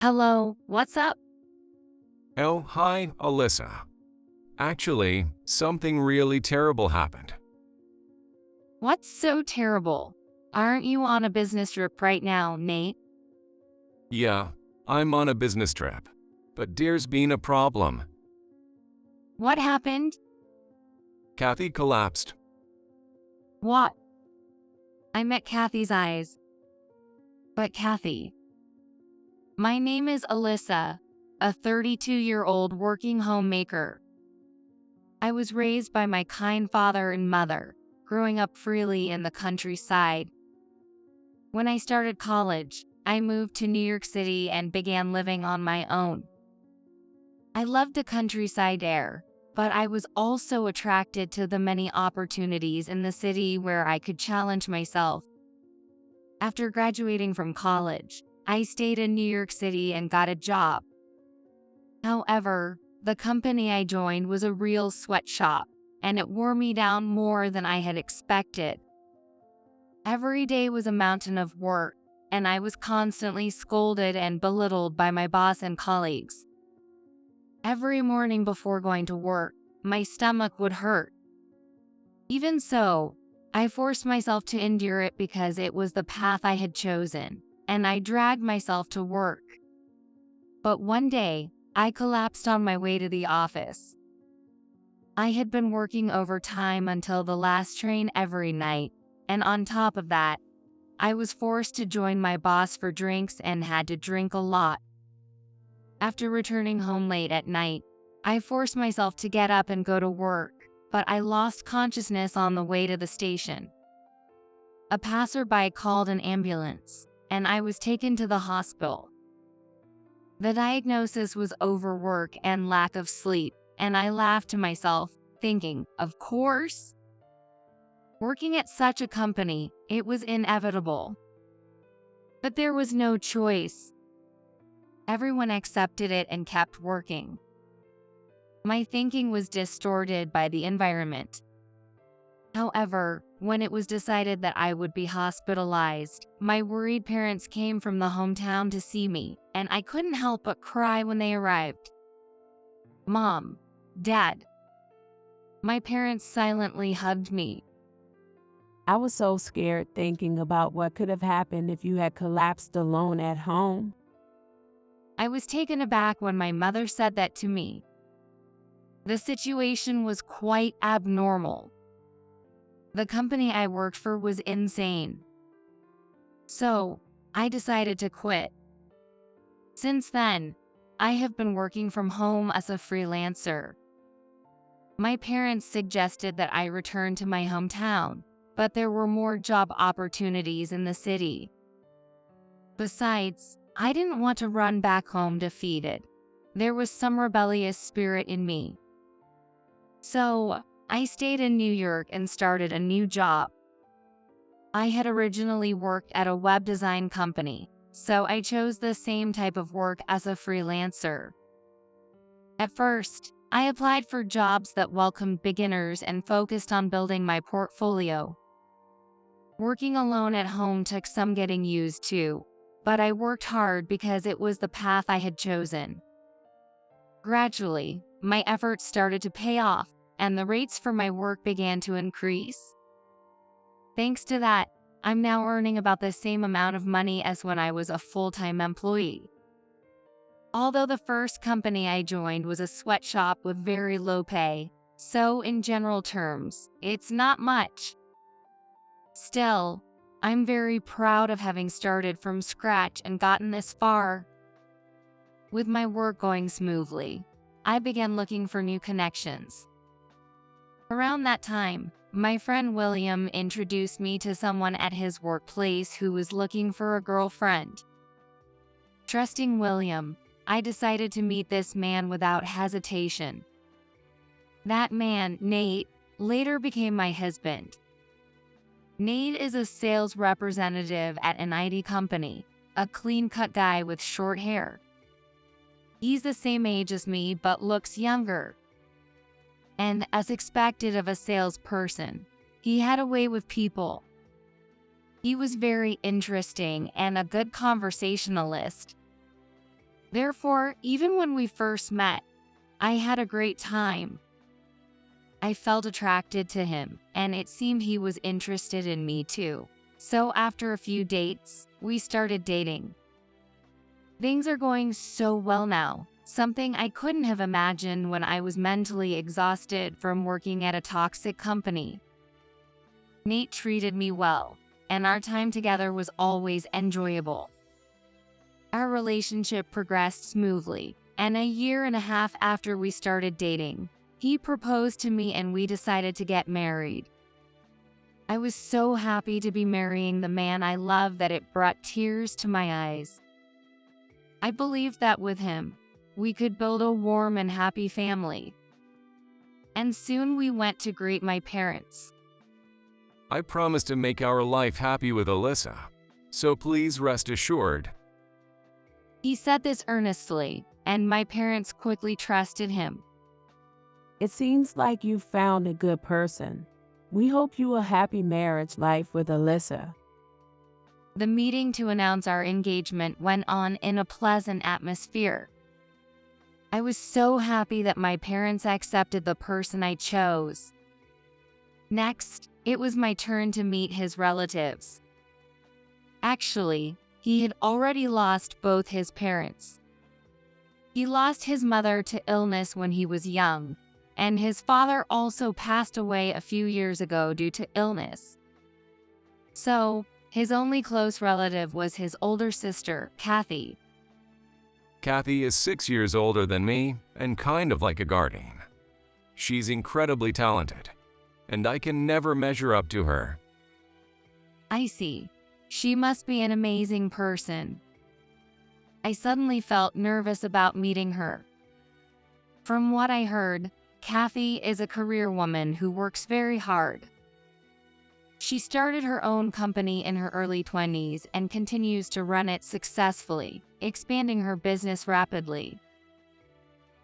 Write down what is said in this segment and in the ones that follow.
Hello, what's up? Oh, hi, Alyssa. Actually, something really terrible happened. What's so terrible? Aren't you on a business trip right now, Nate? Yeah, I'm on a business trip. But there's been a problem. What happened? Kathy collapsed. What? I met Kathy's eyes. But Kathy. My name is Alyssa, a 32-year-old working homemaker. I was raised by my kind father and mother, growing up freely in the countryside. When I started college, I moved to New York City and began living on my own. I loved the countryside air, but I was also attracted to the many opportunities in the city where I could challenge myself. After graduating from college, I stayed in New York City and got a job. However, the company I joined was a real sweatshop, and it wore me down more than I had expected. Every day was a mountain of work, and I was constantly scolded and belittled by my boss and colleagues. Every morning before going to work, my stomach would hurt. Even so, I forced myself to endure it because it was the path I had chosen, and I dragged myself to work. But one day, I collapsed on my way to the office. I had been working overtime until the last train every night, and on top of that, I was forced to join my boss for drinks and had to drink a lot. After returning home late at night, I forced myself to get up and go to work, but I lost consciousness on the way to the station. A passerby called an ambulance, and I was taken to the hospital. The diagnosis was overwork and lack of sleep, and I laughed to myself, thinking, of course. Working at such a company, it was inevitable. But there was no choice. Everyone accepted it and kept working. My thinking was distorted by the environment. However, when it was decided that I would be hospitalized, my worried parents came from the hometown to see me, and I couldn't help but cry when they arrived. Mom, Dad. My parents silently hugged me. I was so scared thinking about what could have happened if you had collapsed alone at home. I was taken aback when my mother said that to me. The situation was quite abnormal. The company I worked for was insane. So, I decided to quit. Since then, I have been working from home as a freelancer. My parents suggested that I return to my hometown, but there were more job opportunities in the city. Besides, I didn't want to run back home defeated. There was some rebellious spirit in me. So, I stayed in New York and started a new job. I had originally worked at a web design company, so I chose the same type of work as a freelancer. At first, I applied for jobs that welcomed beginners and focused on building my portfolio. Working alone at home took some getting used to, but I worked hard because it was the path I had chosen. Gradually, my efforts started to pay off, and the rates for my work began to increase. Thanks to that, I'm now earning about the same amount of money as when I was a full-time employee. Although the first company I joined was a sweatshop with very low pay, so in general terms, it's not much. Still, I'm very proud of having started from scratch and gotten this far. With my work going smoothly, I began looking for new connections. Around that time, my friend William introduced me to someone at his workplace who was looking for a girlfriend. Trusting William, I decided to meet this man without hesitation. That man, Nate, later became my husband. Nate is a sales representative at an IT company, a clean-cut guy with short hair. He's the same age as me but looks younger. And as expected of a salesperson, he had a way with people. He was very interesting and a good conversationalist. Therefore, even when we first met, I had a great time. I felt attracted to him, and it seemed he was interested in me too. So after a few dates, we started dating. Things are going so well now, something I couldn't have imagined when I was mentally exhausted from working at a toxic company. Nate treated me well, and our time together was always enjoyable. Our relationship progressed smoothly, and a year and a half after we started dating, he proposed to me and we decided to get married. I was so happy to be marrying the man I love that it brought tears to my eyes. I believed that with him, we could build a warm and happy family. And soon we went to greet my parents. I promise to make our life happy with Alyssa, so please rest assured. He said this earnestly, and my parents quickly trusted him. It seems like you found a good person. We hope you a happy marriage life with Alyssa. The meeting to announce our engagement went on in a pleasant atmosphere. I was so happy that my parents accepted the person I chose. Next, it was my turn to meet his relatives. Actually, he had already lost both his parents. He lost his mother to illness when he was young, and his father also passed away a few years ago due to illness. So, his only close relative was his older sister, Kathy. Kathy is 6 years older than me and kind of like a guardian. She's incredibly talented, and I can never measure up to her. I see. She must be an amazing person. I suddenly felt nervous about meeting her. From what I heard, Kathy is a career woman who works very hard. She started her own company in her early 20s and continues to run it successfully, expanding her business rapidly.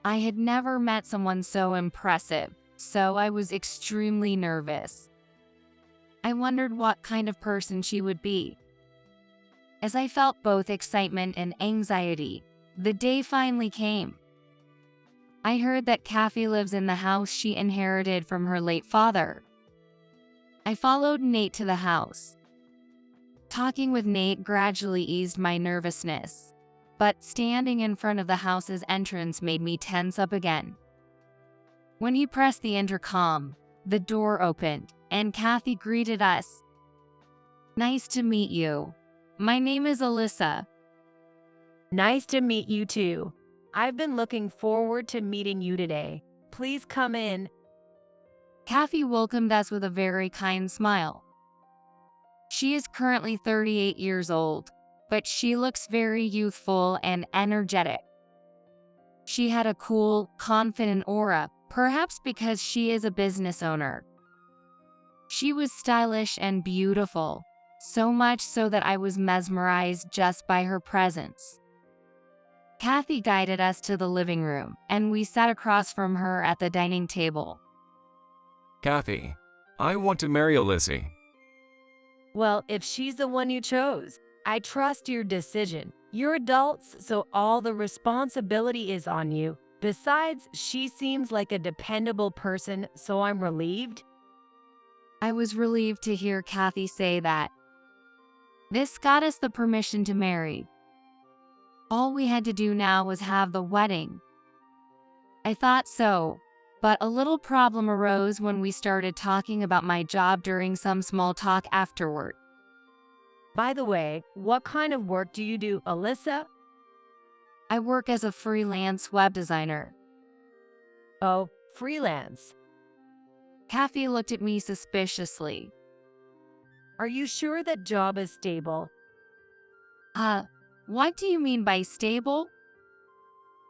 I had never met someone so impressive, so I was extremely nervous. I wondered what kind of person she would be. As I felt both excitement and anxiety, the day finally came. I heard that Kathy lives in the house she inherited from her late father. I followed Nate to the house. Talking with Nate gradually eased my nervousness, but standing in front of the house's entrance made me tense up again. When he pressed the intercom, the door opened, and Kathy greeted us. "Nice to meet you. My name is Alyssa." Nice to meet you too. I've been looking forward to meeting you today. Please come in. Kathy welcomed us with a very kind smile. She is currently 38 years old, but she looks very youthful and energetic. She had a cool, confident aura, perhaps because she is a business owner. She was stylish and beautiful, so much so that I was mesmerized just by her presence. Kathy guided us to the living room, and we sat across from her at the dining table. Kathy, I want to marry Alyssa. Well, if she's the one you chose, I trust your decision. You're adults, so all the responsibility is on you. Besides, she seems like a dependable person, so I'm relieved. I was relieved to hear Kathy say that. This got us the permission to marry. All we had to do now was have the wedding. I thought so, but a little problem arose when we started talking about my job during some small talk afterward. By the way, what kind of work do you do, Alyssa? I work as a freelance web designer. Oh, freelance. Kathy looked at me suspiciously. Are you sure that job is stable? What do you mean by stable?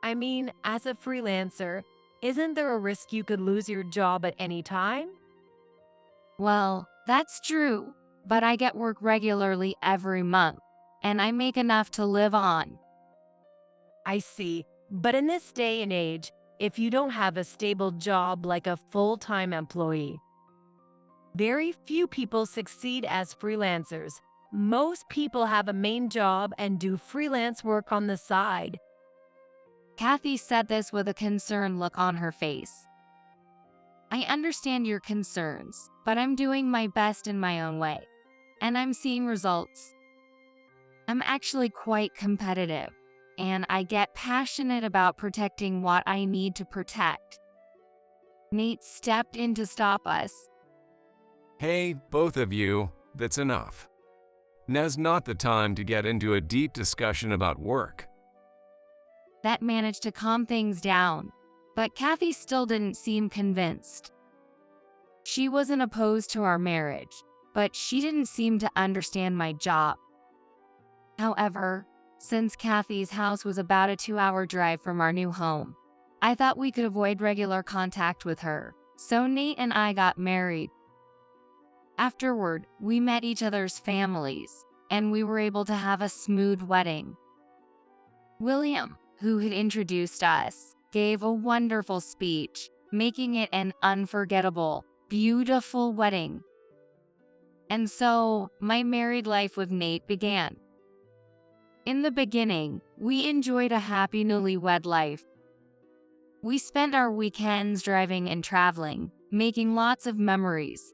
I mean, as a freelancer, isn't there a risk you could lose your job at any time? Well, that's true, but I get work regularly every month, and I make enough to live on. I see. But in this day and age, if you don't have a stable job like a full-time employee, very few people succeed as freelancers. Most people have a main job and do freelance work on the side. Kathy said this with a concerned look on her face. I understand your concerns, but I'm doing my best in my own way, and I'm seeing results. I'm actually quite competitive, and I get passionate about protecting what I need to protect. Nate stepped in to stop us. Hey, both of you, that's enough. Now's not the time to get into a deep discussion about work. That managed to calm things down, but Kathy still didn't seem convinced. She wasn't opposed to our marriage, but she didn't seem to understand my job. However, since Kathy's house was about a 2-hour drive from our new home, I thought we could avoid regular contact with her, so Nate and I got married. Afterward, we met each other's families, and we were able to have a smooth wedding. William, who had introduced us, gave a wonderful speech, making it an unforgettable, beautiful wedding. And so, my married life with Nate began. In the beginning, we enjoyed a happy newlywed life. We spent our weekends driving and traveling, making lots of memories.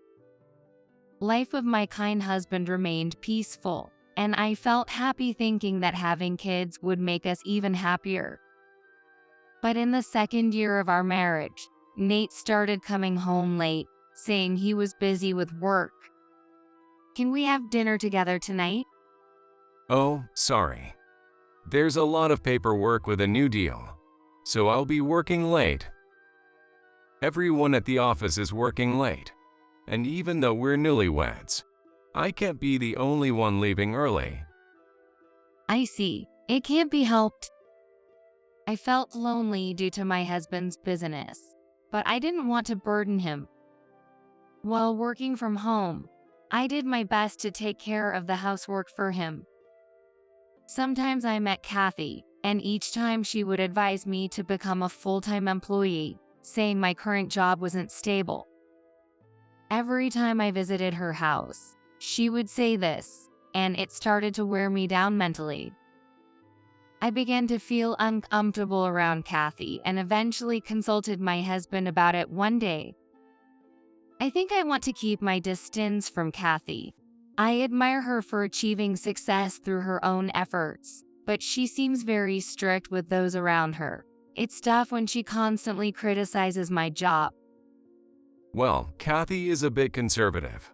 Life with my kind husband remained peaceful, and I felt happy thinking that having kids would make us even happier. But in the second year of our marriage, Nate started coming home late, saying he was busy with work. Can we have dinner together tonight? Oh, sorry. There's a lot of paperwork with a new deal, so I'll be working late. Everyone at the office is working late, and even though we're newlyweds, I can't be the only one leaving early. I see. It can't be helped. I felt lonely due to my husband's business, but I didn't want to burden him. While working from home, I did my best to take care of the housework for him. Sometimes I met Kathy, and each time she would advise me to become a full-time employee, saying my current job wasn't stable. Every time I visited her house, she would say this, and it started to wear me down mentally. I began to feel uncomfortable around Kathy and eventually consulted my husband about it one day. I think I want to keep my distance from Kathy. I admire her for achieving success through her own efforts, but she seems very strict with those around her. It's tough when she constantly criticizes my job. Well, Kathy is a bit conservative.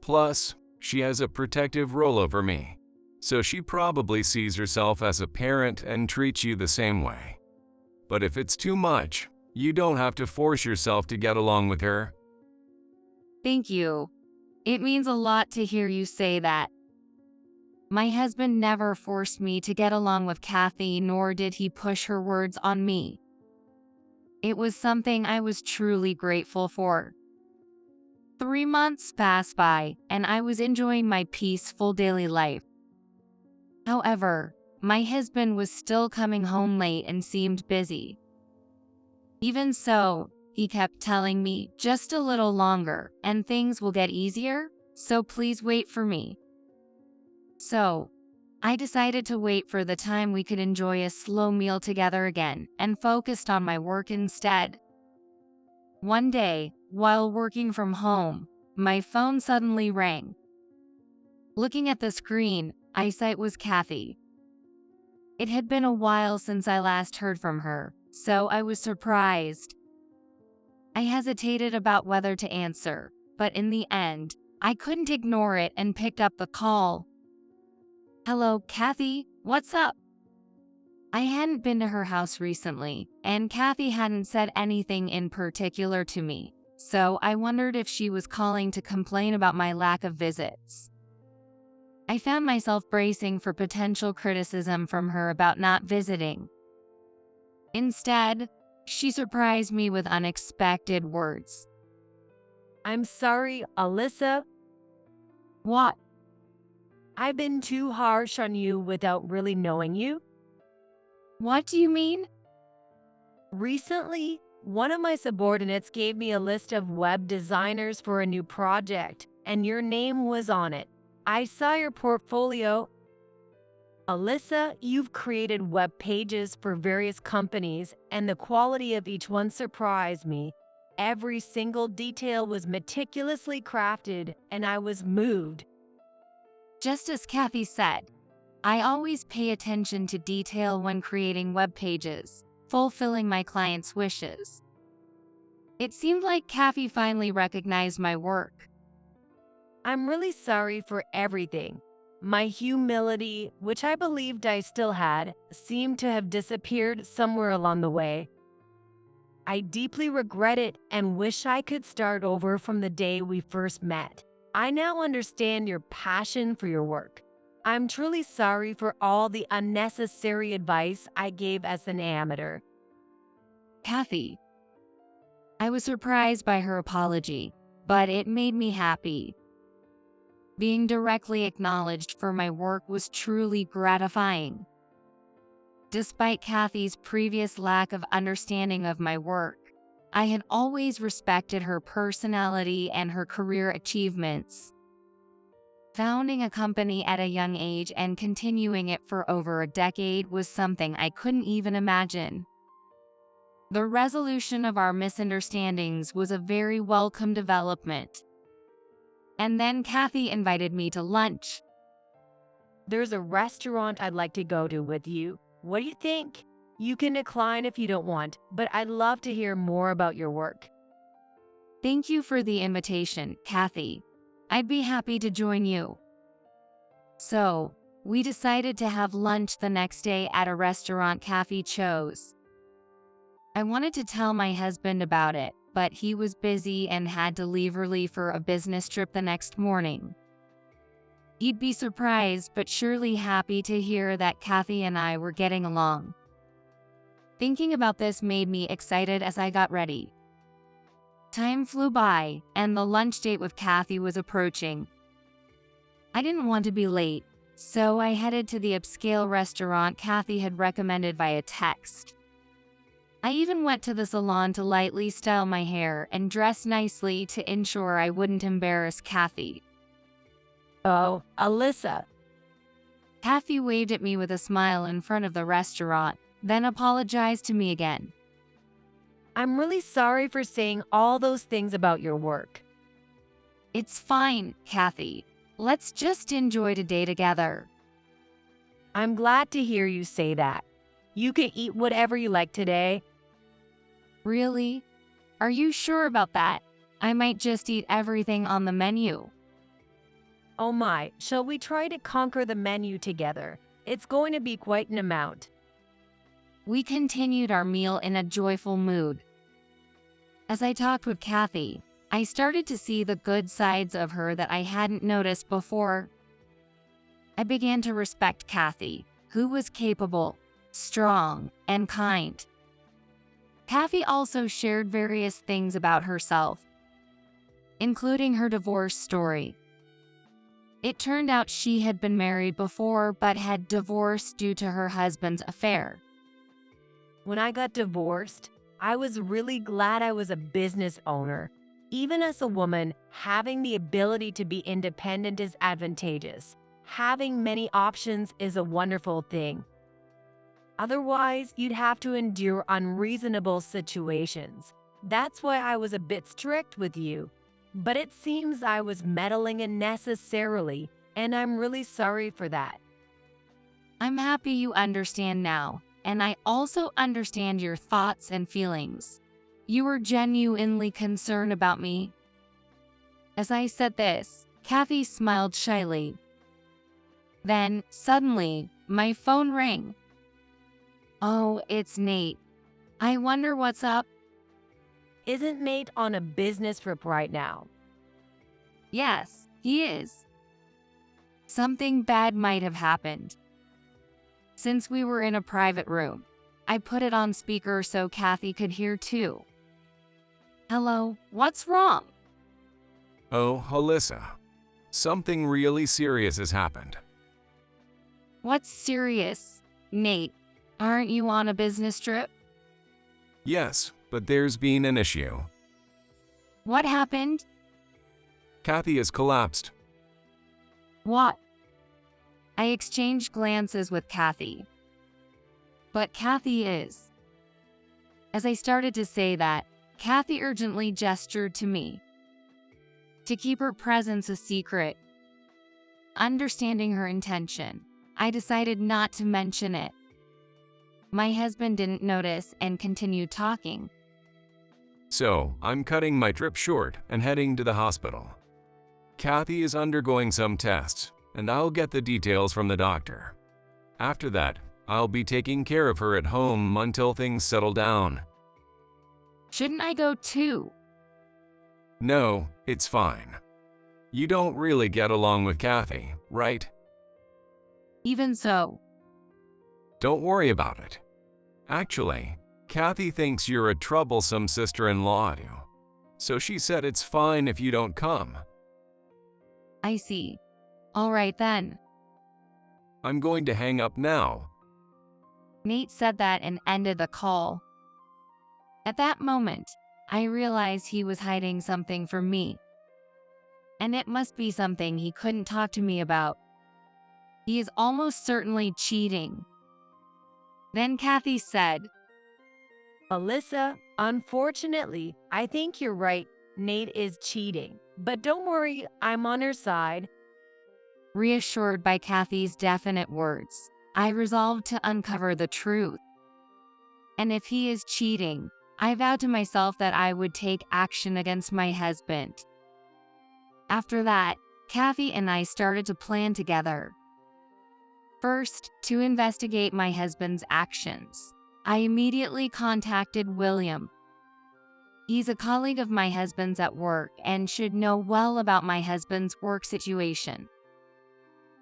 Plus, she has a protective role over me, so she probably sees herself as a parent and treats you the same way. But if it's too much, you don't have to force yourself to get along with her. Thank you. It means a lot to hear you say that. My husband never forced me to get along with Kathy, nor did he push her words on me. It was something I was truly grateful for. 3 months passed by, and I was enjoying my peaceful daily life. However, my husband was still coming home late and seemed busy. Even so, he kept telling me, just a little longer, and things will get easier, so please wait for me. So, I decided to wait for the time we could enjoy a slow meal together again, and focused on my work instead. One day, while working from home, my phone suddenly rang. Looking at the screen, I saw it was Kathy. It had been a while since I last heard from her, so I was surprised. I hesitated about whether to answer, but in the end, I couldn't ignore it and picked up the call. Hello, Kathy, what's up? I hadn't been to her house recently, and Kathy hadn't said anything in particular to me, so I wondered if she was calling to complain about my lack of visits. I found myself bracing for potential criticism from her about not visiting. Instead, she surprised me with unexpected words. I'm sorry, Alyssa. What? I've been too harsh on you without really knowing you. What do you mean? Recently, one of my subordinates gave me a list of web designers for a new project, and your name was on it. I saw your portfolio. Alyssa, you've created web pages for various companies, and the quality of each one surprised me. Every single detail was meticulously crafted, and I was moved. Just as Kathy said, I always pay attention to detail when creating web pages, fulfilling my clients' wishes. It seemed like Kathy finally recognized my work. I'm really sorry for everything. My humility, which I believed I still had, seemed to have disappeared somewhere along the way. I deeply regret it and wish I could start over from the day we first met. I now understand your passion for your work. I'm truly sorry for all the unnecessary advice I gave as an amateur. Kathy. I was surprised by her apology, but it made me happy. Being directly acknowledged for my work was truly gratifying. Despite Kathy's previous lack of understanding of my work, I had always respected her personality and her career achievements. Founding a company at a young age and continuing it for over a decade was something I couldn't even imagine. The resolution of our misunderstandings was a very welcome development. And then Kathy invited me to lunch. There's a restaurant I'd like to go to with you. What do you think? You can decline if you don't want, but I'd love to hear more about your work. Thank you for the invitation, Kathy. I'd be happy to join you. So, we decided to have lunch the next day at a restaurant Kathy chose. I wanted to tell my husband about it, but he was busy and had to leave early for a business trip the next morning. He'd be surprised but surely happy to hear that Kathy and I were getting along. Thinking about this made me excited as I got ready. Time flew by, and the lunch date with Kathy was approaching. I didn't want to be late, so I headed to the upscale restaurant Kathy had recommended via text. I even went to the salon to lightly style my hair and dress nicely to ensure I wouldn't embarrass Kathy. Oh, Alyssa. Kathy waved at me with a smile in front of the restaurant, then apologized to me again. I'm really sorry for saying all those things about your work. It's fine, Kathy. Let's just enjoy today together. I'm glad to hear you say that. You can eat whatever you like today. Really? Are you sure about that? I might just eat everything on the menu. Oh my, shall we try to conquer the menu together? It's going to be quite an amount. We continued our meal in a joyful mood. As I talked with Kathy, I started to see the good sides of her that I hadn't noticed before. I began to respect Kathy, who was capable, strong, and kind. Kathy also shared various things about herself, including her divorce story. It turned out she had been married before but had divorced due to her husband's affair. When I got divorced, I was really glad I was a business owner. Even as a woman, having the ability to be independent is advantageous. Having many options is a wonderful thing. Otherwise, you'd have to endure unreasonable situations. That's why I was a bit strict with you. But it seems I was meddling unnecessarily, and I'm really sorry for that. I'm happy you understand now, and I also understand your thoughts and feelings. You were genuinely concerned about me. As I said this, Kathy smiled shyly. Then, suddenly, my phone rang. Oh, it's Nate. I wonder what's up. Isn't Nate on a business trip right now? Yes, he is. Something bad might have happened. Since we were in a private room, I put it on speaker so Kathy could hear too. Hello, what's wrong? Oh, Alyssa. Something really serious has happened. What's serious? Nate, aren't you on a business trip? Yes, but there's been an issue. What happened? Kathy has collapsed. What? I exchanged glances with Kathy. But Kathy is. As I started to say that, Kathy urgently gestured to me to keep her presence a secret. Understanding her intention, I decided not to mention it. My husband didn't notice and continued talking. So, I'm cutting my trip short and heading to the hospital. Kathy is undergoing some tests, and I'll get the details from the doctor. After that, I'll be taking care of her at home until things settle down. Shouldn't I go too? No, it's fine. You don't really get along with Kathy, right? Even so, Don't worry about it. Actually, Kathy thinks you're a troublesome sister-in-law to you, so she said it's fine if you don't come. I see. All right then. I'm going to hang up now. Nate said that and ended the call. At that moment, I realized he was hiding something from me. And it must be something he couldn't talk to me about. He is almost certainly cheating. Then Kathy said, Alyssa, unfortunately, I think you're right. Nate is cheating. But don't worry, I'm on her side. reassured by Kathy's definite words, I resolved to uncover the truth. And if he is cheating, I vowed to myself that I would take action against my husband. After that, Kathy and I started to plan together. First, to investigate my husband's actions, I immediately contacted William. He's a colleague of my husband's at work and should know well about my husband's work situation.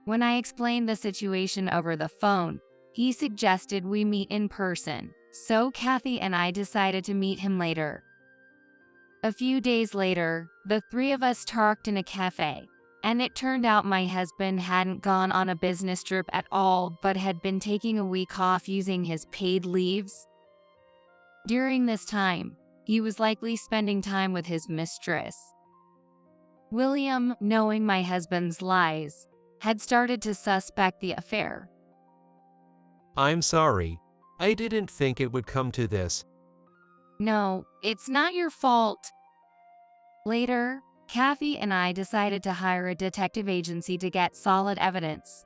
When I explained the situation over the phone, he suggested we meet in person, so Kathy and I decided to meet him later. A few days later, the three of us talked in a cafe, and it turned out my husband hadn't gone on a business trip at all but had been taking a week off using his paid leaves. During this time, he was likely spending time with his mistress. William, knowing my husband's lies, had started to suspect the affair. I'm sorry. I didn't think it would come to this. No, it's not your fault. Later, Kathy and I decided to hire a detective agency to get solid evidence.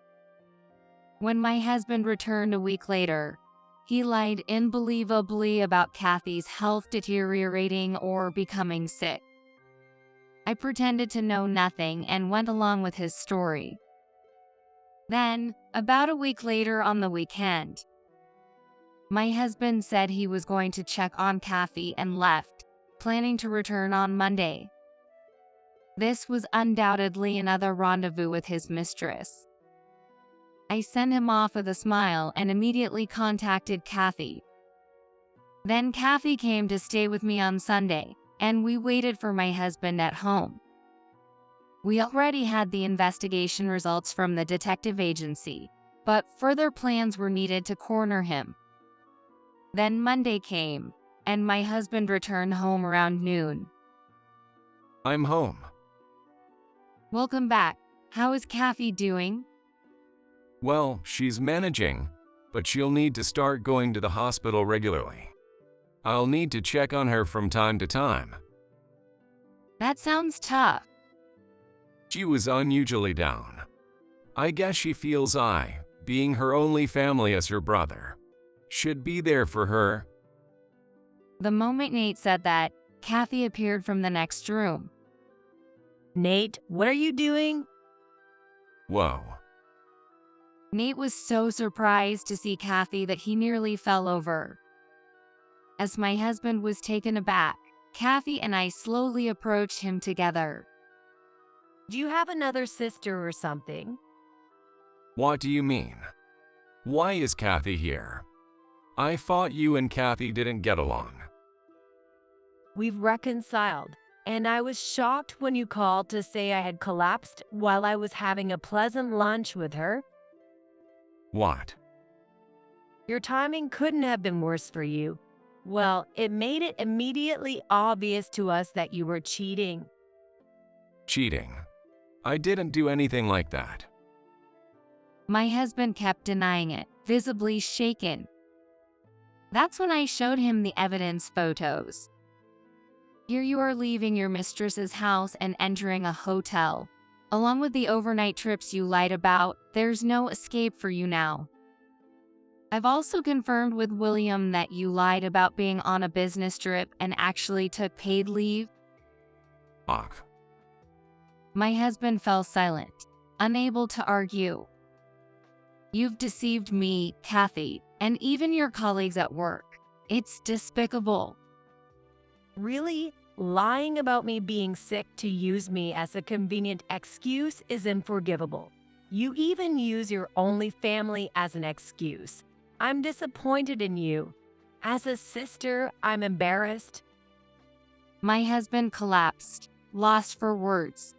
When my husband returned a week later, he lied unbelievably about Kathy's health deteriorating or becoming sick. I pretended to know nothing and went along with his story. Then, about a week later on the weekend, my husband said he was going to check on Kathy and left, planning to return on Monday. This was undoubtedly another rendezvous with his mistress. I sent him off with a smile and immediately contacted Kathy. Then Kathy came to stay with me on Sunday, and we waited for my husband at home. We already had the investigation results from the detective agency, but further plans were needed to corner him. Then Monday came, and my husband returned home around noon. I'm home. Welcome back. How is Kathy doing? Well, she's managing, but she'll need to start going to the hospital regularly. I'll need to check on her from time to time. That sounds tough. She was unusually down. I guess she feels I, being her only family as her brother, should be there for her. The moment Nate said that, Kathy appeared from the next room. Nate, what are you doing? Whoa. Nate was so surprised to see Kathy that he nearly fell over. As my husband was taken aback, Kathy and I slowly approached him together. Do you have another sister or something? What do you mean? Why is Kathy here? I thought you and Kathy didn't get along. We've reconciled, and I was shocked when you called to say I had collapsed while I was having a pleasant lunch with her. What? Your timing couldn't have been worse for you. Well, it made it immediately obvious to us that you were cheating. Cheating. I didn't do anything like that. My husband kept denying it, visibly shaken. That's when I showed him the evidence photos. Here you are leaving your mistress's house and entering a hotel. Along with the overnight trips you lied about, there's no escape for you now. I've also confirmed with William that you lied about being on a business trip and actually took paid leave. Ach. My husband fell silent, unable to argue. You've deceived me, Kathy, and even your colleagues at work. It's despicable. Really? Lying about me being sick to use me as a convenient excuse is unforgivable. You even use your only family as an excuse. I'm disappointed in you. As a sister, I'm embarrassed. My husband collapsed, lost for words.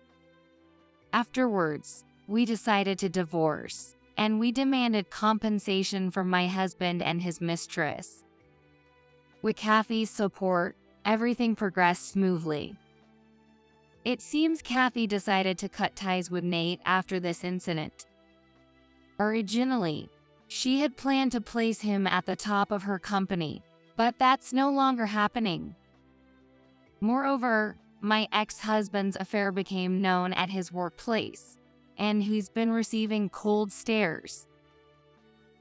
Afterwards, we decided to divorce, and we demanded compensation from my husband and his mistress. With Kathy's support, everything progressed smoothly. It seems Kathy decided to cut ties with Nate after this incident. Originally, she had planned to place him at the top of her company, but that's no longer happening. Moreover, my ex-husband's affair became known at his workplace, and he's been receiving cold stares.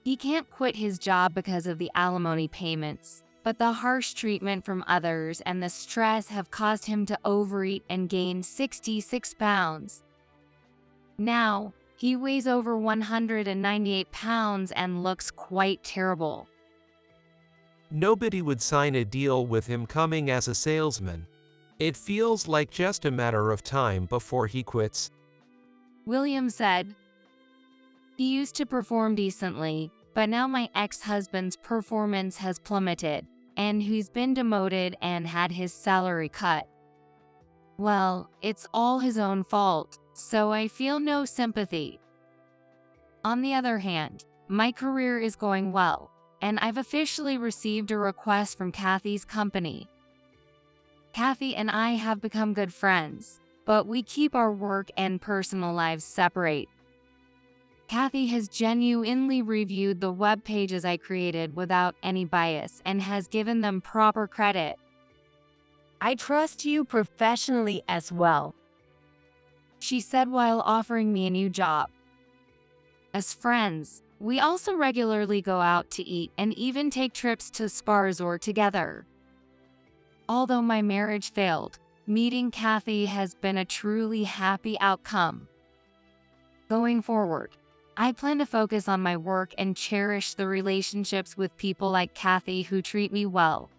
He can't quit his job because of the alimony payments, but the harsh treatment from others and the stress have caused him to overeat and gain 66 pounds. Now, he weighs over 198 pounds and looks quite terrible. Nobody would sign a deal with him coming as a salesman. It feels like just a matter of time before he quits. William said. He used to perform decently, but now my ex-husband's performance has plummeted, and he's been demoted and had his salary cut. Well, it's all his own fault, so I feel no sympathy. On the other hand, my career is going well, and I've officially received a request from Kathy's company. Kathy and I have become good friends, but we keep our work and personal lives separate. Kathy has genuinely reviewed the web pages I created without any bias and has given them proper credit. I trust you professionally as well, she said while offering me a new job. As friends, we also regularly go out to eat and even take trips to spa resort together. Although my marriage failed, meeting Kathy has been a truly happy outcome. Going forward, I plan to focus on my work and cherish the relationships with people like Kathy who treat me well.